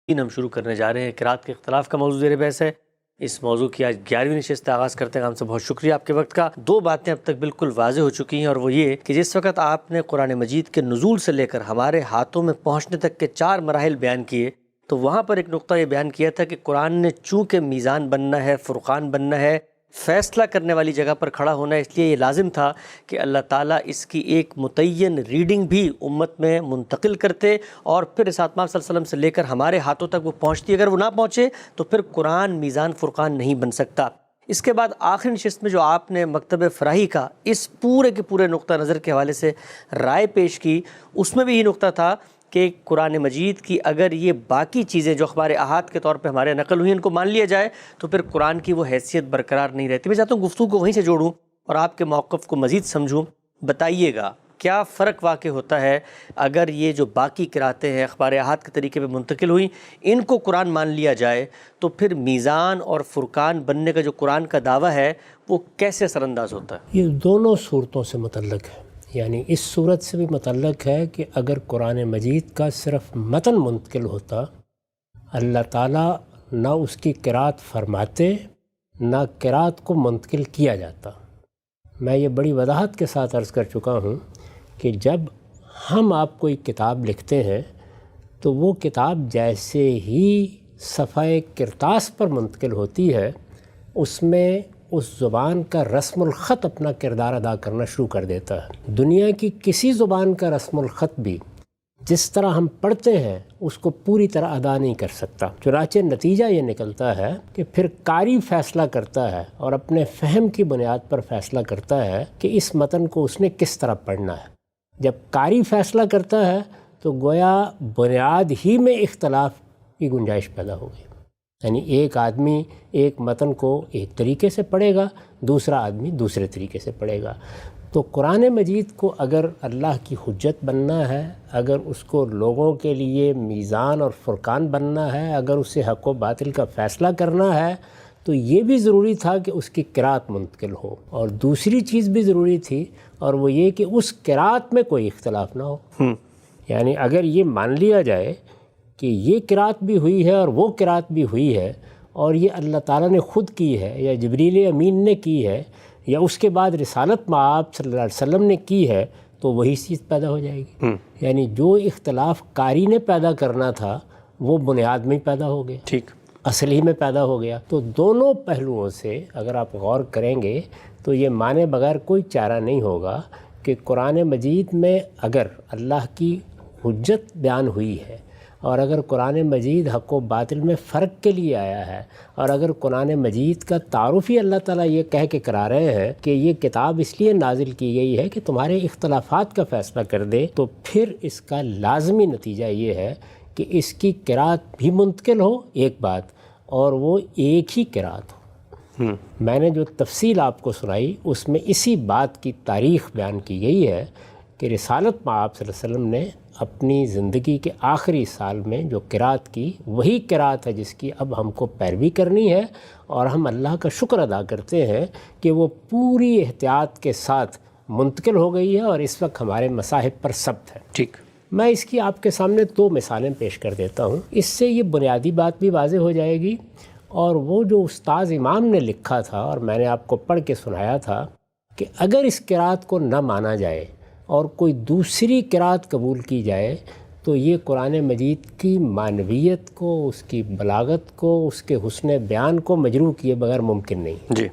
ہم شروع کرنے جا رہے ہیں قرات کے اختلاف کا موضوع زیر بحث ہے۔ اس موضوع کی آج 11ویں نشست آغاز کرتے ہیں۔ ہم سے بہت شکریہ آپ کے وقت کا۔ دو باتیں اب تک بالکل واضح ہو چکی ہیں، اور وہ یہ کہ جس وقت آپ نے قرآن مجید کے نزول سے لے کر ہمارے ہاتھوں میں پہنچنے تک کے 4 مراحل بیان کیے، تو وہاں پر ایک نقطہ یہ بیان کیا تھا کہ قرآن نے چونکہ میزان بننا ہے، فرقان بننا ہے، فیصلہ کرنے والی جگہ پر کھڑا ہونا ہے، اس لیے یہ لازم تھا کہ اللہ تعالیٰ اس کی ایک متعین ریڈنگ بھی امت میں منتقل کرتے، اور پھر اس آتما صلی اللہ علیہ وسلم سے لے کر ہمارے ہاتھوں تک وہ پہنچتی۔ اگر وہ نہ پہنچے تو پھر قرآن میزان فرقان نہیں بن سکتا۔ اس کے بعد آخری نشست میں جو آپ نے مکتب فراہی کا اس پورے کے پورے نقطہ نظر کے حوالے سے رائے پیش کی، اس میں بھی یہ نقطہ تھا کہ قرآن مجید کی اگر یہ باقی چیزیں جو اخبار احاد کے طور پہ ہمارے نقل ہوئی ان کو مان لیا جائے تو پھر قرآن کی وہ حیثیت برقرار نہیں رہتی۔ میں چاہتا ہوں گفتگو کو وہیں سے جوڑوں اور آپ کے موقف کو مزید سمجھوں۔ بتائیے گا کیا فرق واقع ہوتا ہے اگر یہ جو باقی قراتیں ہیں اخبار احاد کے طریقے پہ منتقل ہوئی ان کو قرآن مان لیا جائے تو پھر میزان اور فرقان بننے کا جو قرآن کا دعویٰ ہے وہ کیسے اثر انداز ہوتا ہے؟ یہ دونوں صورتوں سے متعلق ہے، یعنی اس صورت سے بھی متعلق ہے کہ اگر قرآن مجید کا صرف متن منتقل ہوتا، اللہ تعالیٰ نہ اس کی قرات فرماتے نہ قرات کو منتقل کیا جاتا۔ میں یہ بڑی وضاحت کے ساتھ عرض کر چکا ہوں کہ جب ہم آپ کو ایک کتاب لکھتے ہیں تو وہ کتاب جیسے ہی صفحہ کرتاس پر منتقل ہوتی ہے اس میں اس زبان کا رسم الخط اپنا کردار ادا کرنا شروع کر دیتا ہے۔ دنیا کی کسی زبان کا رسم الخط بھی جس طرح ہم پڑھتے ہیں اس کو پوری طرح ادا نہیں کر سکتا، چنانچہ نتیجہ یہ نکلتا ہے کہ پھر قاری فیصلہ کرتا ہے اور اپنے فہم کی بنیاد پر فیصلہ کرتا ہے کہ اس متن کو اس نے کس طرح پڑھنا ہے۔ جب قاری فیصلہ کرتا ہے تو گویا بنیاد ہی میں اختلاف کی گنجائش پیدا ہو گئی، یعنی ایک آدمی ایک متن کو ایک طریقے سے پڑھے گا، دوسرا آدمی دوسرے طریقے سے پڑھے گا۔ تو قرآن مجید کو اگر اللہ کی حجت بننا ہے، اگر اس کو لوگوں کے لیے میزان اور فرقان بننا ہے، اگر اسے حق و باطل کا فیصلہ کرنا ہے تو یہ بھی ضروری تھا کہ اس کی قرات منتقل ہو، اور دوسری چیز بھی ضروری تھی اور وہ یہ کہ اس قرات میں کوئی اختلاف نہ ہو۔ یعنی اگر یہ مان لیا جائے کہ یہ قرات بھی ہوئی ہے اور وہ قرات بھی ہوئی ہے، اور یہ اللہ تعالیٰ نے خود کی ہے یا جبریل امین نے کی ہے یا اس کے بعد رسالت مآب صلی اللہ علیہ وسلم نے کی ہے، تو وہی چیز پیدا ہو جائے گی۔ یعنی جو اختلاف قاری نے پیدا کرنا تھا وہ بنیاد میں پیدا ہو گیا، ٹھیک، اصل ہی میں پیدا ہو گیا۔ تو دونوں پہلوؤں سے اگر آپ غور کریں گے تو یہ مانے بغیر کوئی چارہ نہیں ہوگا کہ قرآن مجید میں اگر اللہ کی حجت بیان ہوئی ہے، اور اگر قرآن مجید حق و باطل میں فرق کے لیے آیا ہے، اور اگر قرآن مجید کا تعارف ہی اللہ تعالیٰ یہ کہہ کے کرا رہے ہیں کہ یہ کتاب اس لیے نازل کی گئی ہے کہ تمہارے اختلافات کا فیصلہ کر دے، تو پھر اس کا لازمی نتیجہ یہ ہے کہ اس کی قرات بھی منتقل ہو، ایک بات، اور وہ ایک ہی قرات ہو۔ میں نے جو تفصیل آپ کو سنائی اس میں اسی بات کی تاریخ بیان کی گئی ہے کہ رسالت مآب صلی اللہ علیہ وسلم نے اپنی زندگی کے آخری سال میں جو قرات کی وہی قرات ہے جس کی اب ہم کو پیروی کرنی ہے، اور ہم اللہ کا شکر ادا کرتے ہیں کہ وہ پوری احتیاط کے ساتھ منتقل ہو گئی ہے اور اس وقت ہمارے مصاحف پر ثبت ہے۔ ٹھیک، میں اس کی آپ کے سامنے 2 مثالیں پیش کر دیتا ہوں، اس سے یہ بنیادی بات بھی واضح ہو جائے گی، اور وہ جو استاذ امام نے لکھا تھا اور میں نے آپ کو پڑھ کے سنایا تھا کہ اگر اس قرات کو نہ مانا جائے اور کوئی دوسری قرات قبول کی جائے تو یہ قرآن مجید کی معنویت کو، اس کی بلاغت کو، اس کے حسن بیان کو مجروح کیے بغیر ممکن نہیں۔ جی،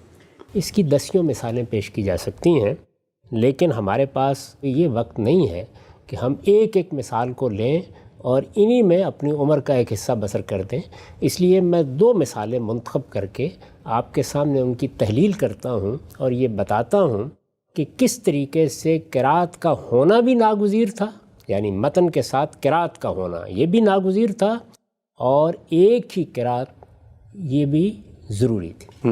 اس کی 10 مثالیں پیش کی جا سکتی ہیں، لیکن ہمارے پاس یہ وقت نہیں ہے کہ ہم ایک ایک مثال کو لیں اور انہی میں اپنی عمر کا ایک حصہ بسر کر دیں۔ اس لیے میں 2 مثالیں منتخب کر کے آپ کے سامنے ان کی تحلیل کرتا ہوں اور یہ بتاتا ہوں کہ کس طریقے سے قرات کا ہونا بھی ناگزیر تھا، یعنی متن کے ساتھ قرات کا ہونا یہ بھی ناگزیر تھا، اور ایک ہی قرات یہ بھی ضروری تھی۔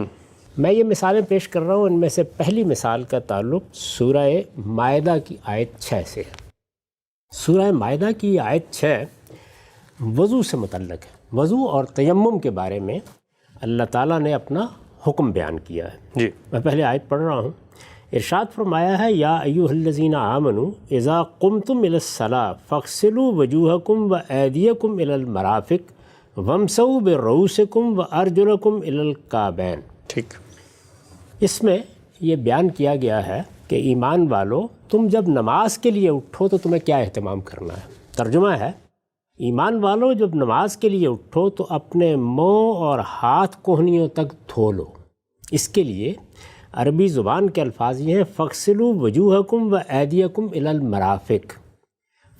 میں یہ مثالیں پیش کر رہا ہوں، ان میں سے پہلی مثال کا تعلق سورہ مائدہ کی آیت 6 سے ہے۔ سورہ مائدہ کی آیت 6 وضو سے متعلق ہے۔ وضو اور تیمم کے بارے میں اللہ تعالیٰ نے اپنا حکم بیان کیا ہے۔ جی، میں پہلے آیت پڑھ رہا ہوں۔ ارشاد فرمایا ہے، یا ایھا الذین آمنوا اذا قمتم الی الصلاۃ فاغسلوا وجوہکم وایدیکم الی المرافق وَامْسَحُوا بِرُؤُوسِكُمْ وَأَرْجُلَكُمْ إِلَى الْكَعْبَيْنِ۔ ٹھیک، اس میں یہ بیان کیا گیا ہے کہ ایمان والو تم جب نماز کے لیے اٹھو تو تمہیں کیا اہتمام کرنا ہے۔ ترجمہ ہے ایمان والو جب نماز کے لیے اٹھو تو اپنے منہ اور ہاتھ کوہنیوں تک دھو لو۔ اس کے لیے عربی زبان کے الفاظ یہ ہیں فَاغْسِلُوا وُجُوهَكُمْ وَأَيْدِيَكُمْ إِلَى الْمَرَافِقِ۔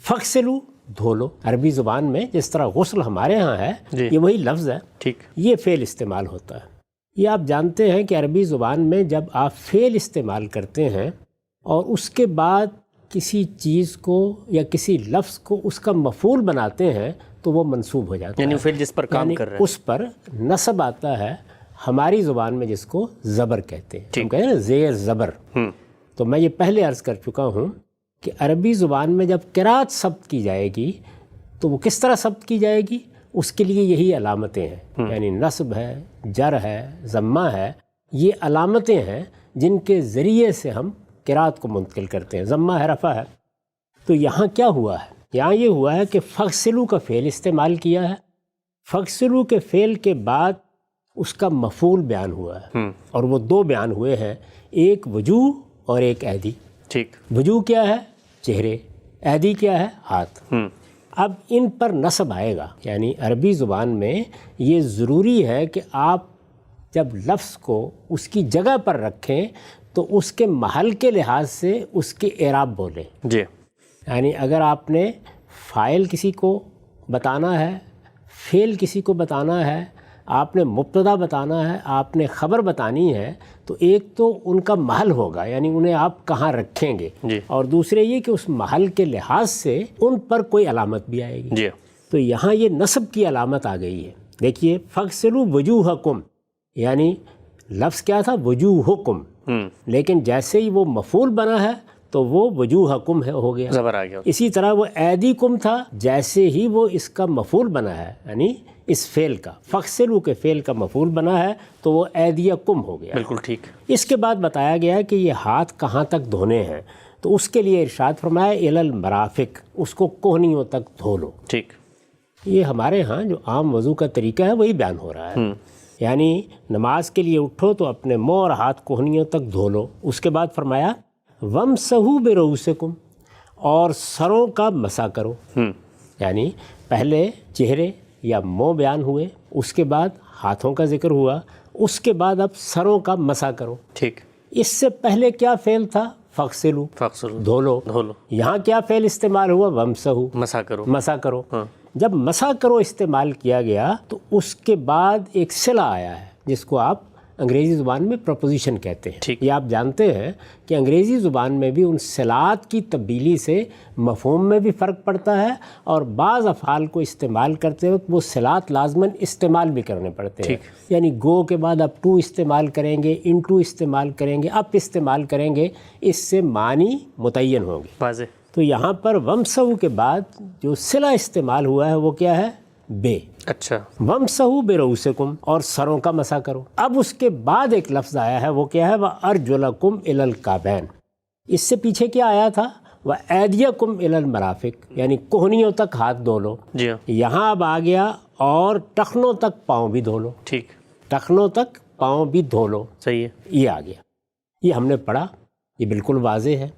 فَاغْسِلُوا دھو لو، عربی زبان میں جس طرح غسل ہمارے ہاں ہے جی، یہ وہی لفظ ہے، ٹھیک، یہ فعل استعمال ہوتا ہے۔ یہ آپ جانتے ہیں کہ عربی زبان میں جب آپ فعل استعمال کرتے ہیں اور اس کے بعد کسی چیز کو یا کسی لفظ کو اس کا مفعول بناتے ہیں تو وہ منصوب ہو جاتا یعنی ہے، پھر جس پر کام یعنی کر رہے ہیں، اس پر نصب آتا ہے، ہماری زبان میں جس کو زبر کہتے ہیں، ہم کہتے ہیں نا زیر زبر۔ تو میں یہ پہلے عرض کر چکا ہوں کہ عربی زبان میں جب قرات ثبت کی جائے گی تو وہ کس طرح ثبت کی جائے گی، اس کے لیے یہی علامتیں ہیں، یعنی نصب ہے، جر ہے، ضمہ ہے، یہ علامتیں ہیں جن کے ذریعے سے ہم قرات کو منتقل کرتے ہیں۔ ضمہ ہے، رفع ہے۔ تو یہاں کیا ہوا ہے؟ یہاں یہ ہوا ہے کہ فغسلو کا فعل استعمال کیا ہے، فغسلو کے فعل کے بعد اس کا مفعول بیان ہوا ہے، اور وہ دو بیان ہوئے ہیں، ایک وجوہ اور ایک ایدی۔ ٹھیک، وجوہ کیا ہے؟ چہرے، ایدی کیا ہے؟ ہاتھ۔ اب ان پر نصب آئے گا، یعنی عربی زبان میں یہ ضروری ہے کہ آپ جب لفظ کو اس کی جگہ پر رکھیں تو اس کے محل کے لحاظ سے اس کے اعراب بولیں۔ جی، یعنی اگر آپ نے فاعل کسی کو بتانا ہے، فعل کسی کو بتانا ہے، آپ نے مبتدا بتانا ہے، آپ نے خبر بتانی ہے، تو ایک تو ان کا محل ہوگا، یعنی انہیں آپ کہاں رکھیں گے، جی، اور دوسرے یہ کہ اس محل کے لحاظ سے ان پر کوئی علامت بھی آئے گی۔ جی، تو یہاں یہ نصب کی علامت آ گئی ہے۔ دیکھیے فَاغْسِلُوا وُجُوهَكُمْ، یعنی لفظ کیا تھا؟ وجوہکم، لیکن جیسے ہی وہ مفعول بنا ہے تو وہ وجوہکم ہو گیا، زبر آ گیا۔ اسی طرح وہ ایدیکم تھا، جیسے ہی وہ اس کا مفعول بنا ہے، یعنی اس فعل کا فغسلوا کے فعل کا مفعول بنا ہے تو وہ ایدیکم ہو گیا۔ بالکل ٹھیک۔ اس کے بعد بتایا گیا کہ یہ ہاتھ کہاں تک دھونے ہیں، تو اس کے لیے ارشاد فرمایا الی المرافق، اس کو کوہنیوں تک دھو لو۔ ٹھیک، یہ ہمارے ہاں جو عام وضو کا طریقہ ہے وہی بیان ہو رہا ہے، یعنی نماز کے لیے اٹھو تو اپنے منہ اور ہاتھ کوہنیوں تک دھو لو۔ اس کے بعد فرمایا وَامْسَحُوا بِرُؤُوسِكُمْ، اور سروں کا مسح کرو، یعنی پہلے چہرے یا منہ بیان ہوئے، اس کے بعد ہاتھوں کا ذکر ہوا، اس کے بعد اب سروں کا مسح کرو۔ ٹھیک، اس سے پہلے کیا فعل تھا؟ فغسلوا، فغسلوا، دھو لو۔ دھو لو، یہاں کیا فعل استعمال ہوا؟ وَامْسَحُوا، مسح کرو۔ مسح کرو۔ جب مسح کرو استعمال کیا گیا تو اس کے بعد ایک صلہ آیا ہے جس کو آپ انگریزی زبان میں پروپوزیشن کہتے ہیں۔ یہ آپ جانتے ہیں کہ انگریزی زبان میں بھی ان صلات کی تبدیلی سے مفہوم میں بھی فرق پڑتا ہے، اور بعض افعال کو استعمال کرتے وقت وہ صلات لازماً استعمال بھی کرنے پڑتے ہیں، یعنی گو کے بعد اب ٹو استعمال کریں گے، ان ٹو استعمال کریں گے، اپ استعمال کریں گے، اس سے معنی متعین ہوں گے۔ واضح۔ تو یہاں پر وَامْسَحُوا کے بعد جو صلہ استعمال ہوا ہے وہ کیا ہے؟ بے۔ اچھا، وَامْسَحُوا بِرُؤُوسِكُمْ، اور سروں کا مسح کرو۔ اب اس کے بعد ایک لفظ آیا ہے، وہ کیا ہے؟ وَأَرْجُلَكُمْ إِلَى الْكَعْبَيْنِ۔ اس سے پیچھے کیا آیا تھا؟ وَأَيْدِيَكُمْ إِلَى الْمَرَافِقِ، یعنی کوہنیوں تک ہاتھ دھو لو۔ جی ہاں، یہاں اب آ گیا اور ٹخنوں تک پاؤں بھی دھو لو، ٹھیک، ٹخنوں تک پاؤں بھی دھو لو، صحیح ہے۔ یہ آ گیا۔ یہ ہم نے پڑھا، یہ بالکل واضح ہے۔